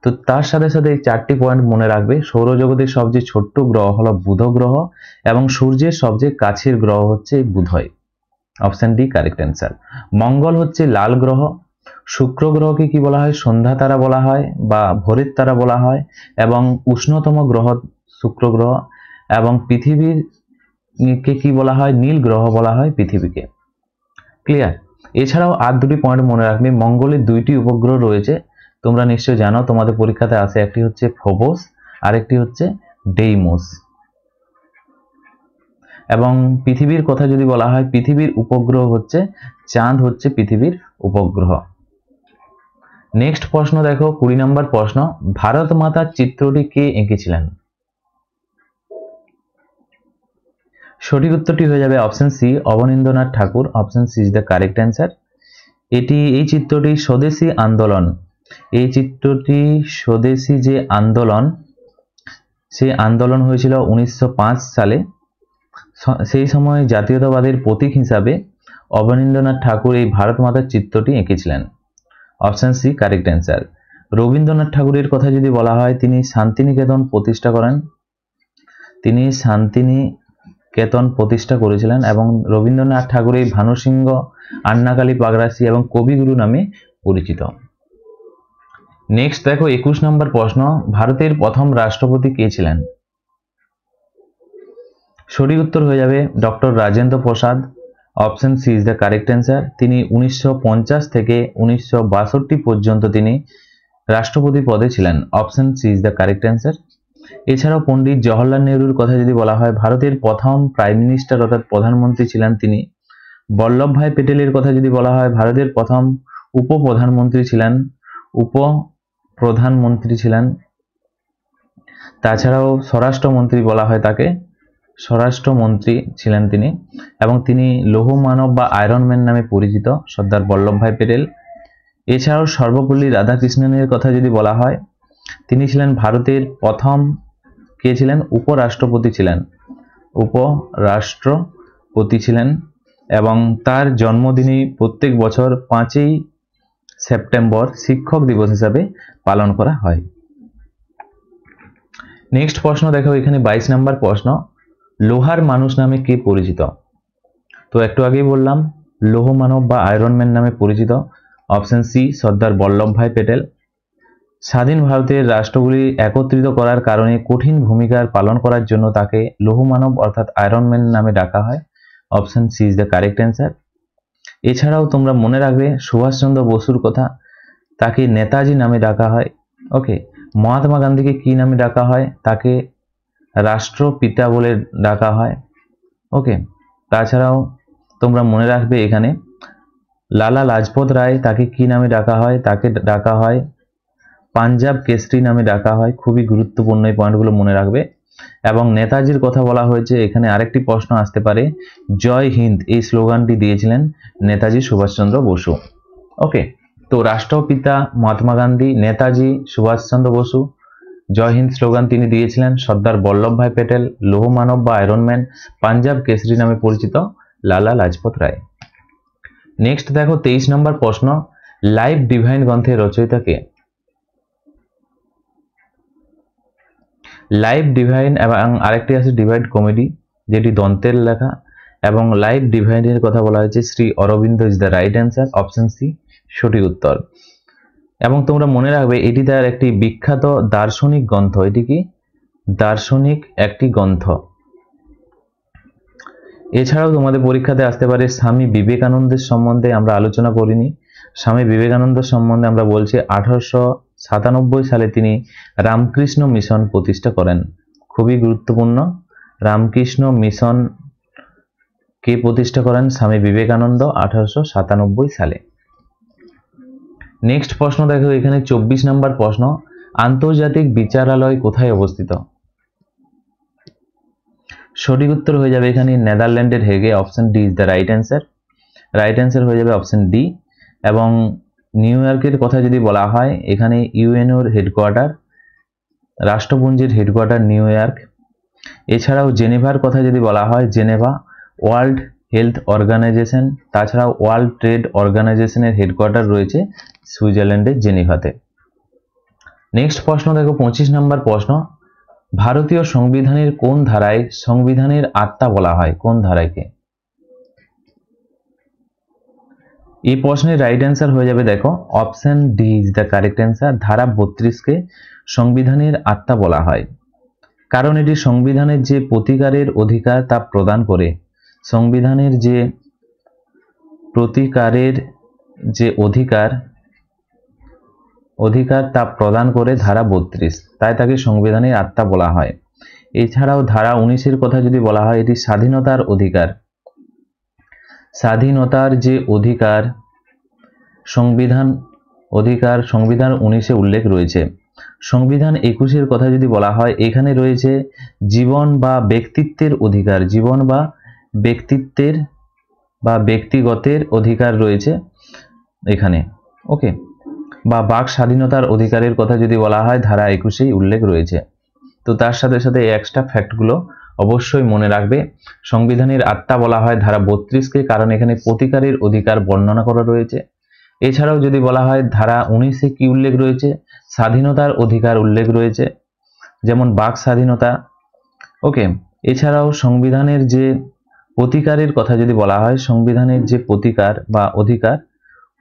তো তার সাথে সাথে এই 4টি পয়েন্ট মনে রাখবে। সৌরজগতের সবচেয়ে ছোট্ট গ্রহ হলো বুধ গ্রহ এবং সূর্যের সবচেয়ে কাছের গ্রহ হচ্ছে বুধই। Option D correct answer. মঙ্গল হচ্ছে লাল গ্রহ, শুক্র গ্রহকে কি বলা হয়? সন্ধ্যা তারা বলা হয় বা ভোরের তারা বলা হয়, এবং উষ্ণতম গ্রহ শুক্র গ্রহ, এবং পৃথিবীর কে কি বলা হয়? নীল গ্রহ বলা হয় পৃথিবীকে। ক্লিয়ার? এছাড়াও আর দুটি পয়েন্ট মনে রাখবে। মঙ্গলের 2টি উপগ্রহ রয়েছে, তোমরা নিশ্চয় জানো, তোমাদের পরীক্ষাতে আসে। একটি হচ্ছে ফোবস, আরেকটি হচ্ছে ডেইমোস। এবং পৃথিবীর কথা যদি বলা হয়, পৃথিবীর উপগ্রহ হচ্ছে চাঁদ, হচ্ছে পৃথিবীর উপগ্রহ। নেক্সট প্রশ্ন দেখো, 20 নম্বর প্রশ্ন, ভারত মাতার চিত্রটি কে এঁকেছিলেন? সঠিক উত্তরটি হয়ে যাবে option C, Abanindranath Tagore. Option C is the correct answer. এই চিত্রটি স্বদেশী আন্দোলন, এই চিত্রটি স্বদেশী যে আন্দোলন, সেই আন্দোলন হয়েছিল 1905 সালে। সেই সময় জাতীয়তাবাদের প্রতীক হিসাবে অবনীন্দ্রনাথ ঠাকুর এই ভারত মাতার চিত্রটি এঁকেছিলেন। Option C correct answer. Rabindranath ঠাকুরের কথা যদি বলা হয়, তিনি শান্তিনিকেতন প্রতিষ্ঠা করেন, তিনি শান্তিনিকেতন প্রতিষ্ঠা করেছিলেন, এবং রবীন্দ্রনাথ ঠাকুর এই ভানুসিংহ, আন্নাকালী পাগরাসি এবং কবিগুরু নামে পরিচিত। নেক্সট দেখো 21 নম্বর প্রশ্ন, ভারতের প্রথম রাষ্ট্রপতি কে ছিলেন? সঠিক উত্তর হয়ে যাবে doctor Rajendra Prasad. Option C is the correct answer. তিনি 1950 থেকে 1962 পর্যন্ত তিনি রাষ্ট্রপতি পদে ছিলেন। Option C is the correct answer. এছাড়াও পণ্ডিত জওহরলাল নেহরুর কথা যদি বলা হয়, ভারতের প্রথম প্রাইম মিনিস্টার অর্থাৎ প্রধানমন্ত্রী ছিলেন তিনি। বল্লভভাই প্যাটেলের কথা যদি বলা হয়, ভারতের প্রথম উপপ্রধানমন্ত্রী ছিলেন। তাছাড়াও স্বরাষ্ট্রমন্ত্রী বলা হয় তাকে, স্বরাষ্ট্রমন্ত্রী ছিলেন তিনি, এবং তিনি লৌহ মানব বা আয়রন ম্যান নামে পরিচিত, সর্দার বল্লভভাই প্যাটেল। এছাড়াও সর্বপল্লী রাধাকৃষ্ণনের কথা যদি বলা হয়, তিনি ছিলেন ভারতের প্রথম উপরাষ্ট্রপতি ছিলেন, এবং তার জন্মদিনই প্রত্যেক বছর 5ই সেপ্টেম্বর শিক্ষক দিবস হিসাবে পালন করা হয়। নেক্সট প্রশ্ন দেখো, এখানে 22 নম্বর প্রশ্ন, লোহার মানুষ নামে কে পরিচিত? তো একটু আগেই বললাম, লৌহ মানব বা আয়রন ম্যান নামে পরিচিত। Option C Sardar Vallabhbhai Patel. স্বাধীন ভারতের রাষ্ট্রগুলি একত্রিত করার কারণে কঠিন ভূমিকা পালন করার জন্য তাকে লৌহ মানব অর্থাৎ আয়রন ম্যান নামে ডাকা হয়। Option C is the correct answer. এছাড়াও তোমরা মনে রাখবে সুভাষচন্দ্র বসুর কথা, তাকে নেতাজি নামে ডাকা হয়। ওকে, মহাত্মা গান্ধীকে কি নামে ডাকা হয়? তাকে রাষ্ট্রপিতা বলে ডাকা হয়। ওকে, তাছাড়াও তোমরা মনে রাখবে এখানে লালা লাজপত রায়, তাকে কি নামে ডাকা হয়? তাকে ডাকা হয় পাঞ্জাব কেসরি নামে ডাকা হয়। খুবই গুরুত্বপূর্ণ এই পয়েন্টগুলো মনে রাখবে। এবং নেতাজির কথা বলা হয়েছে, এখানে আরেকটি প্রশ্ন আসতে পারে, জয় হিন্দ এই স্লোগানটি দিয়েছিলেন নেতাজি সুভাষচন্দ্র বসু। ওকে, তো রাষ্ট্রপিতা মহাত্মা গান্ধী, নেতাজি সুভাষচন্দ্র বসু, জয় হিন্দ স্লোগান তিনি দিয়েছিলেন সর্দার বল্লভভাই প্যাটেল, লৌহ মানব বা আয়রন ম্যান পাঞ্জাব কেসরি নামে পরিচিত লালা লাজপত রায়। নেক্সট দেখো 23 নম্বর প্রশ্ন, লাইফ ডিভাইন গ্রন্থের রচয়িতা কে? লাইফ ডিভাইন এবং আরেকটি আছে ডিভাইড কমেডি, যেটি দন্তের লেখা, এবং লাইফ ডিভাইনের কথা বলা হয়েছে Shri Aurobindo is the right answer. Option C সঠিক উত্তর। এবং তোমরা মনে রাখবে এটি তার একটি বিখ্যাত দার্শনিক গ্রন্থ। এটি কি দার্শনিক একটি গ্রন্থ। এছাড়াও তোমাদের পরীক্ষাতে আসতে পারে স্বামী বিবেকানন্দের সম্বন্ধে আমরা আলোচনা করিনি। স্বামী বিবেকানন্দ সম্বন্ধে আমরা বলছি 1897 সালে তিনি রামকৃষ্ণ মিশন প্রতিষ্ঠা করেন। খুবই গুরুত্বপূর্ণ, রামকৃষ্ণ মিশন কে প্রতিষ্ঠা করেন? স্বামী বিবেকানন্দ 1897 সালে। নেক্সট প্রশ্ন দেখো, এখানে 24 নম্বর প্রশ্ন, আন্তর্জাতিক বিচারালয় কোথায় অবস্থিত? সঠিক উত্তর হয়ে যাবে এখানে নেদারল্যান্ডের হেগে। Option D is the right answer. Right answer হয়ে যাবে অপশন ডি। এবং নিউ ইয়র্কের কথা যদি বলা হয়, এখানে ইউএনওর হেডকোয়ার্টার, রাষ্ট্রপুঞ্জের হেডকোয়ার্টার নিউ ইয়র্ক। এছাড়াও জেনেভার কথা যদি বলা হয়, জেনেভা ওয়ার্ল্ড হেলথ অর্গানাইজেশন, তাছাড়াও ওয়ার্ল্ড ট্রেড অর্গানাইজেশনের হেডকোয়ার্টার রয়েছে সুইজারল্যান্ডের জেনেভাতে। নেক্সট প্রশ্ন দেখো 25 নম্বর প্রশ্ন, ভারতীয় সংবিধানের কোন ধারায় সংবিধানের আত্মা বলা হয়? কোন ধারায়কে? এই প্রশ্নের রাইট অ্যান্সার হয়ে যাবে দেখো option D is the correct answer. ধারা 32কে সংবিধানের আত্মা বলা হয়, কারণ এটি সংবিধানের যে প্রতিকারের অধিকার তা প্রদান করে। সংবিধানের যে প্রতিকারের যে অধিকার তা প্রদান করে ধারা 32, তাই তাকে সংবিধানের আত্মা বলা হয়। এছাড়াও ধারা 19-এর কথা যদি বলা হয়, এটি স্বাধীনতার অধিকার, স্বাধীনতার যে অধিকার সংবিধান 19-এ উল্লেখ রয়েছে। সংবিধান 21-এর কথা যদি বলা হয়, এখানে রয়েছে জীবন বা ব্যক্তিত্বের অধিকার, জীবন বা ব্যক্তিত্বের বা ব্যক্তিগতের অধিকার রয়েছে এখানে। ওকে, বা বাক স্বাধীনতার অধিকারের কথা যদি বলা হয়, ধারা 21-এই উল্লেখ রয়েছে। তো তার সাথে সাথে এই এক্সট্রা ফ্যাক্টগুলো অবশ্যই মনে রাখবে। সংবিধানের আত্মা বলা হয় ধারা 32-কে, কারণ এখানে প্রতিকারের অধিকার বর্ণনা করা রয়েছে। এছাড়াও যদি বলা হয় ধারা 19-এ কি উল্লেখ রয়েছে? স্বাধীনতার অধিকার উল্লেখ রয়েছে, যেমন বাক স্বাধীনতা। ওকে, এছাড়াও সংবিধানের যে প্রতিকারের কথা যদি বলা হয়, সংবিধানের যে প্রতিকার বা অধিকার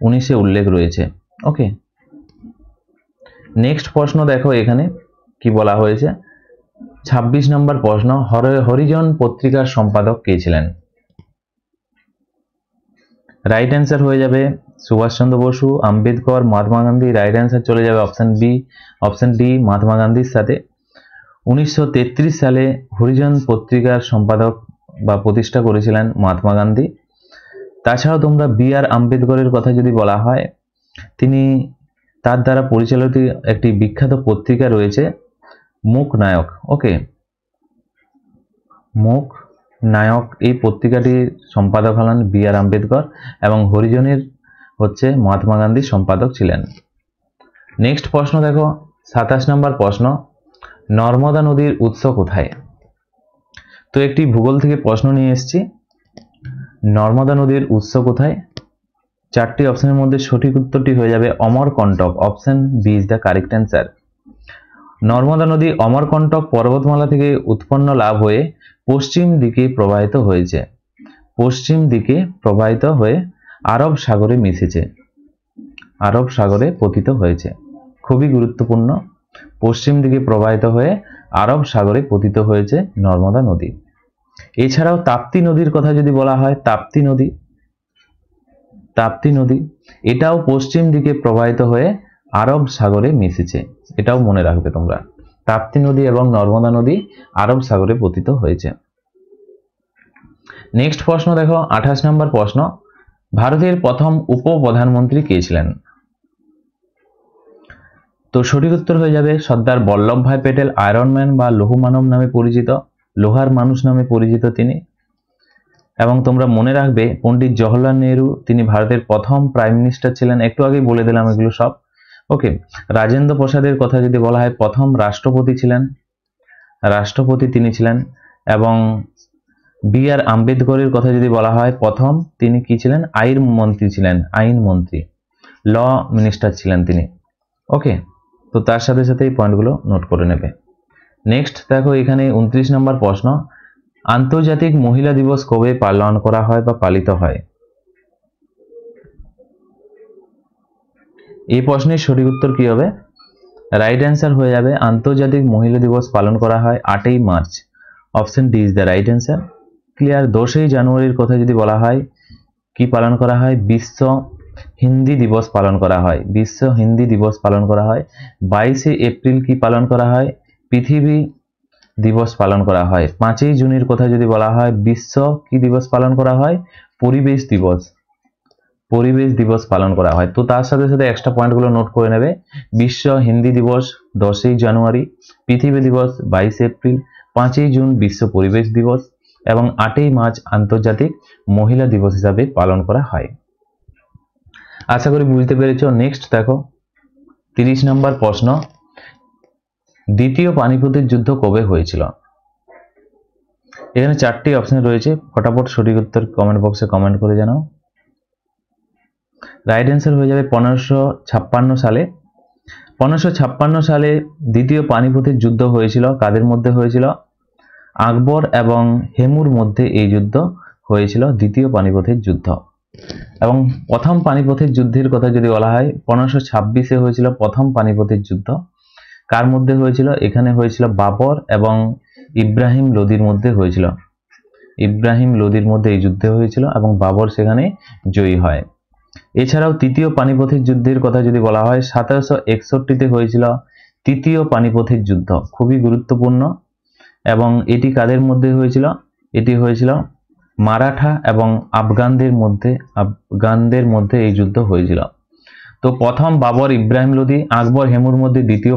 19-এ উল্লেখ রয়েছে। ওকে, নেক্সট প্রশ্ন দেখো এখানে কি বলা হয়েছে। 26 নম্বর প্রশ্ন, হরিজন পত্রিকার সম্পাদক কে ছিলেন? রাইট অ্যান্সার হয়ে যাবে সুভাষচন্দ্র বসু, আম্বেদকর, মহাত্মা গান্ধী। রাইট অ্যান্সার চলে যাবে অপশন ডি মহাত্মা গান্ধীর সাথে। 1933 সালে হরিজন পত্রিকার সম্পাদক বা প্রতিষ্ঠা করেছিলেন মহাত্মা গান্ধী। তাছাড়াও তোমরা বি.আর. আম্বেদকরের কথা যদি বলা হয়, তিনি তার দ্বারা পরিচালিত একটি বিখ্যাত পত্রিকা রয়েছে মুক নায়ক। ওকে, মুক নায়ক, এই পত্রিকাটির সম্পাদক হলেন বি.আর. আম্বেদকর এবং হরিজনের হচ্ছে মহাত্মা গান্ধী সম্পাদক ছিলেন। নেক্সট প্রশ্ন দেখো, 27 নম্বর প্রশ্ন, নর্মদা নদীর উৎস কোথায়? তো একটি ভূগোল থেকে প্রশ্ন নিয়ে এসেছি। নর্মদা নদীর উৎস কোথায়? 4টি অপশনের মধ্যে সঠিক উত্তরটি হয়ে যাবে Amarkantak. Option B is the correct answer. Narmada নদী অমরকন্টক পর্বতমালা থেকে উৎপন্ন লাভ হয়ে পশ্চিম দিকে প্রবাহিত হয়েছে। পশ্চিম দিকে প্রবাহিত হয়ে আরব সাগরে মিশেছে, আরব সাগরে পতিত হয়েছে। খুবই গুরুত্বপূর্ণ, পশ্চিম দিকে প্রবাহিত হয়ে আরব সাগরে পতিত হয়েছে নর্মদা নদী। এছাড়াও তাপ্তি নদীর কথা যদি বলা হয়, তাপ্তি নদী এটাও পশ্চিম দিকে প্রবাহিত হয়ে আরব সাগরে মিশেছে। এটাও মনে রাখবে তোমরা, তাপ্তি নদী এবং নর্মদা নদী আরব সাগরে পতিত হয়েছে। নেক্সট প্রশ্ন দেখো, 28 নম্বর প্রশ্ন, ভারতের প্রথম উপ-প্রধানমন্ত্রী কে ছিলেন? তো সঠিক উত্তর হয়ে যাবে সর্দার বল্লভভাই প্যাটেল। আয়রন ম্যান বা লৌহ মানব নামে পরিচিত, লোহার মানুষ নামে পরিচিত তিনি। এবং তোমরা মনে রাখবে পণ্ডিত জওহরলাল নেহরু, তিনি ভারতের প্রথম প্রাইম মিনিস্টার ছিলেন। একটু আগেই বলে দিলাম এগুলো সব। ওকে, রাজেন্দ্র প্রসাদের কথা যদি বলা হয়, প্রথম রাষ্ট্রপতি তিনি ছিলেন। এবং বি.আর. আম্বেদকরের কথা যদি বলা হয়, প্রথম তিনি কি ছিলেন? আইন মন্ত্রী, ল মিনিস্টার ছিলেন তিনি। ওকে, তো তার সাথে সাথে এই পয়েন্টগুলো নোট করে নেবে। নেক্সট দেখো, এখানে 29 নম্বর প্রশ্ন, আন্তর্জাতিক মহিলা দিবস কবে পালন করা হয় বা পালিত হয়? এই প্রশ্নের সঠিক উত্তর কি হবে? রাইট অ্যান্সার হয়ে যাবে আন্তর্জাতিক মহিলা দিবস পালন করা হয় 8ই March. Option D is the right answer. Clear. 10ই জানুয়ারির কথা যদি বলা হয়, কি পালন করা হয়? বিশ্ব হিন্দি দিবস পালন করা হয়। বিশ্ব হিন্দি দিবস পালন করা হয়। 22শে এপ্রিল কি পালন করা হয়? পৃথিবী দিবস পালন করা হয়। 5ই জুনের কথা যদি বলা হয়, বিশ্ব কি দিবস পালন করা হয়? পরিবেশ দিবস পালন করা হয়। তো তার সাথে সাথে এক্সট্রা পয়েন্টগুলো নোট করে নেবে। বিশ্ব হিন্দি দিবস 10ই জানুয়ারি, পৃথিবী দিবস 22 এপ্রিল, 5ই জুন বিশ্ব পরিবেশ দিবস এবং 8ই মার্চ আন্তর্জাতিক মহিলা দিবস হিসাবে পালন করা হয়। আশা করি বুঝতে পেরেছো। নেক্সট দেখো, 30 নম্বর প্রশ্ন, দ্বিতীয় পানিপথের যুদ্ধ কবে হয়েছিল? এখানে 4টি অপশন রয়েছে, ফটাফট সঠিক উত্তর কমেন্ট বক্সে কমেন্ট করে জানাও। রাইট অ্যান্সার হয়ে যাবে 1556 সালে। 1556 সালে দ্বিতীয় পানিপথের যুদ্ধ হয়েছিল। কাদের মধ্যে হয়েছিল? আকবর এবং হেমুর মধ্যে এই যুদ্ধ হয়েছিল, দ্বিতীয় পানিপথের যুদ্ধ। এবং প্রথম পানিপথের যুদ্ধের কথা যদি বলা হয়, 1526-এ হয়েছিল প্রথম পানিপথের যুদ্ধ। কার মধ্যে হয়েছিল? এখানে হয়েছিল বাবর এবং ইব্রাহিম লোদির মধ্যে হয়েছিল। ইব্রাহিম লোদির মধ্যে এই যুদ্ধ হয়েছিল এবং বাবর সেখানে জয়ী হয়। এছাড়াও তৃতীয় পানিপথের যুদ্ধের কথা যদি বলা হয়, 1761-তে হয়েছিল তৃতীয় পানিপথের যুদ্ধ। খুবই গুরুত্বপূর্ণ। এবং এটি কাদের মধ্যে হয়েছিল? এটি হয়েছিল মারাঠা এবং আফগানদের মধ্যে এই যুদ্ধ হয়েছিল। তো প্রথম বাবর ইব্রাহিম লোদি, আকবর হেমুর মধ্যে দ্বিতীয়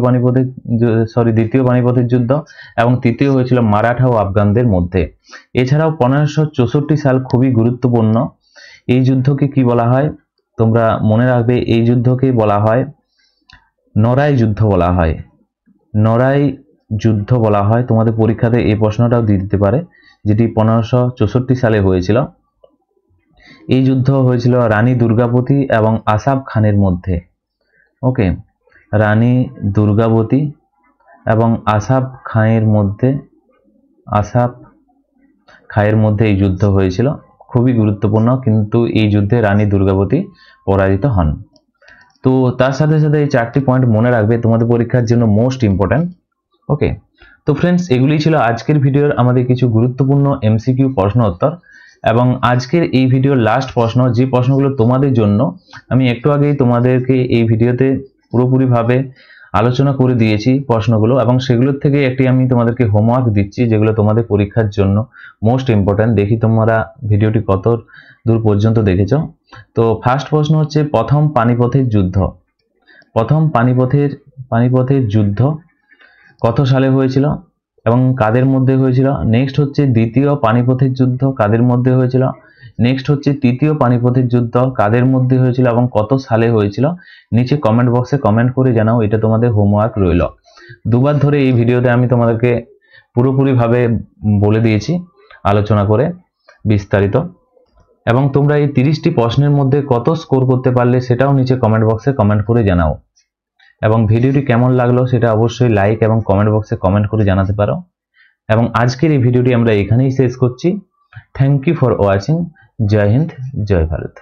পানিপথের যুদ্ধ এবং তৃতীয় হয়েছিল মারাঠা ও আফগানদের মধ্যে। এছাড়াও 1564 সাল খুবই গুরুত্বপূর্ণ। এই যুদ্ধকে কি বলা হয়? তোমরা মনে রাখবে, এই যুদ্ধকে বলা হয় নরাই যুদ্ধ বলা হয়। নরাই যুদ্ধ বলা হয়। তোমাদের পরীক্ষাতে এই প্রশ্নটাও দিয়ে দিতে পারে, যেটি 1564 সালে হয়েছিল। এই যুদ্ধ হয়েছিল রানী দুর্গাবতী এবং আসাফ খানের মধ্যে। ওকে, রানী দুর্গাবতী এবং আসাফ খাঁয়ের মধ্যে এই যুদ্ধ হয়েছিল। খুবই গুরুত্বপূর্ণ, কিন্তু এই যুদ্ধে রানী দুর্গাবতী পরাজিত হন। তো তার সাথে সাথে এই 4টি পয়েন্ট মনে রাখবে, তোমাদের পরীক্ষার জন্য মোস্ট ইম্পর্টেন্ট। ওকে, তো ফ্রেন্ডস, এগুলি ছিল আজকের ভিডিওর আমাদের কিছু গুরুত্বপূর্ণ এমসিকিউ প্রশ্ন উত্তর। এবং আজকের এই ভিডিওর লাস্ট প্রশ্ন, যে প্রশ্নগুলো তোমাদের জন্য আমি একটু আগেই তোমাদেরকে এই ভিডিওতে পুরোপুরিভাবে আলোচনা করে দিয়েছি প্রশ্নগুলো, এবং সেগুলোর থেকে একটি আমি তোমাদেরকে হোমওয়ার্ক দিচ্ছি যেগুলো তোমাদের পরীক্ষার জন্য মোস্ট ইম্পর্ট্যান্ট। দেখি তোমরা ভিডিওটি কত দূর পর্যন্ত দেখেছো। তো ফার্স্ট প্রশ্ন হচ্ছে, প্রথম পানিপথের যুদ্ধ পানিপথের যুদ্ধ কত সালে হয়েছিল এবং কাদের মধ্যে হয়েছিল? নেক্সট হচ্ছে দ্বিতীয় পানিপথের যুদ্ধ, কাদের মধ্যে হয়েছিল? নেক্সট হচ্ছে তৃতীয় পানিপথের যুদ্ধ, কাদের মধ্যে হয়েছিল এবং কত সালে হয়েছিল? নিচে কমেন্ট বক্সে কমেন্ট করে জানাও, এটা তোমাদের হোমওয়ার্ক রইল। দুবার ধরে এই ভিডিওতে আমি তোমাদেরকে পুরোপুরিভাবে বলে দিয়েছি আলোচনা করে বিস্তারিত, এবং তোমরা এই 30টি প্রশ্নের মধ্যে কত স্কোর করতে পারলে সেটাও নিচে কমেন্ট বক্সে কমেন্ট করে জানাও। এবং ভিডিওটি কেমন লাগলো সেটা অবশ্যই লাইক এবং কমেন্ট বক্সে কমেন্ট করে জানাতে পারো। এবং আজকের এই ভিডিওটি আমরা এখানেই শেষ করছি। Thank you for watching. Jai Hind, Jai Bharat.